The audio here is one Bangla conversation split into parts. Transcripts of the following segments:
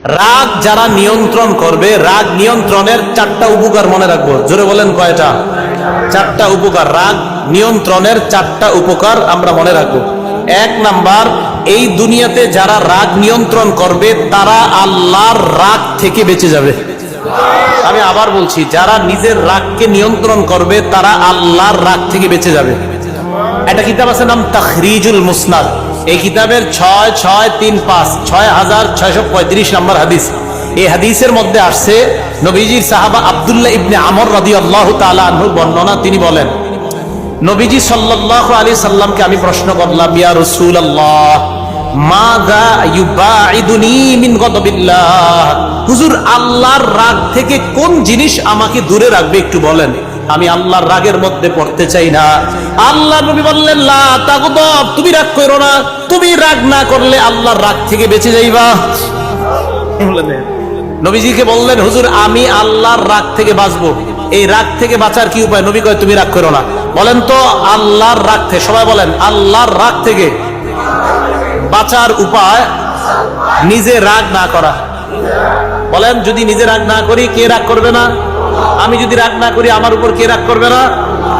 রাগ যারা নিয়ন্ত্রণ করবে, রাগ নিয়ন্ত্রণের 4টা উপকার মনে রাখবো। জোরে বলেন কয়টা? 4টা উপকার। রাগ নিয়ন্ত্রণের 4টা উপকার আমরা মনে রাখবো। 1 নাম্বার, এই দুনিয়াতে যারা রাগ নিয়ন্ত্রণ করবে তারা আল্লাহর রাগ থেকে বেঁচে যাবে। আমি আবার বলছি, যারা নিজের রাগকে নিয়ন্ত্রণ করবে তারা আল্লাহর রাগ থেকে বেঁচে যাবে। একটা কিতাব আছে নাম তাখরিজুল মুসনাদ। এই কিতাবের 6635 নম্বর হাদিস। এই হাদিসের মধ্যে আসছে নবীজির সাহাবা আব্দুল্লাহ ইবনে আমর রাদিয়াল্লাহু তাআলা আনহু বর্ণনা। তিনি বলেন, নবীজি সাল্লাল্লাহু আলাইহি সাল্লামকে আমি প্রশ্ন করলাম, ইয়া রাসূলুল্লাহ মাযা ইউবাইদুনি মিন গাদাবিল্লাহ, হুজুর আল্লাহর রাগ থেকে কোন জিনিস আমাকে দূরে রাখবে একটু বলেন, আমি আল্লাহর রাগের মধ্যে পড়তে চাই না। আল্লাহ নবী বললেন, লা তাগদাব, তুমি রাগ করো না, তুমি রাগ না করলে আল্লাহর রাগ থেকে বেঁচে যাইবা। নবীজিকে বললেন, হুজুর আমি আল্লাহর রাগ থেকে বাঁচবো, এই রাগ থেকে বাঁচার কি উপায়? নবী কয়, তুমি রাগ করো না। বলেন তো আল্লাহর রাগ থেকে, সবাই বলেন আল্লাহর রাগ থেকে বাঁচার উপায় নিজে রাগ না করা। বলেন, যদি নিজে রাগ না করি কে রাগ করবে না? আমি যদি রাগ না করি আমার উপর কে রাগ করবে না?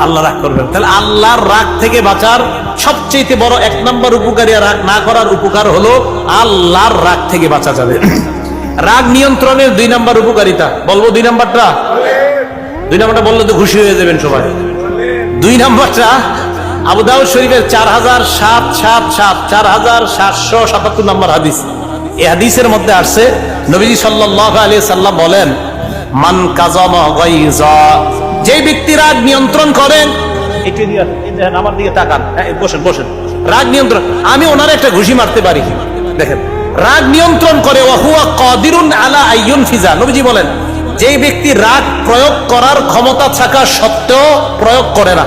আল্লাহ রাগ করবেন। তাহলে আল্লাহর রাগ থেকে বাঁচার সবচেয়ে বড় 1 নম্বর উপকারী, রাগ না করার উপকার হলো আল্লাহর রাগ থেকে বাঁচা যাবে। রাগ নিয়ন্ত্রণের 2 নম্বর উপকারিতা বলবো। 2 নম্বরটা বললে তো খুশি হয়ে যাবেন সবাই। 2 নম্বরটা আবু দাউদ শরীফের 4777 নম্বর হাদিস। এই হাদিসের মধ্যে আসছে নবীজি সাল্লাল্লাহু আলাইহি সাল্লাম বলেন, মান কাযামা গায়যা, যে ব্যক্তি রাগ নিয়ন্ত্রণ করেন, একটু দেখেন আমার দিকে তাকান, বসেন। রাগ নিয়ন্ত্রণ, আমি ওনার একটা ঘুষি মারতে পারি, দেখেন রাগ নিয়ন্ত্রণ করে। ওয়া হুয়া কাদিরুন আলা আইয়ুনফিজা, নবীজি বলেন যে ব্যক্তি রাগ প্রয়োগ করার ক্ষমতা থাকা সত্ত্বেও প্রয়োগ করে না,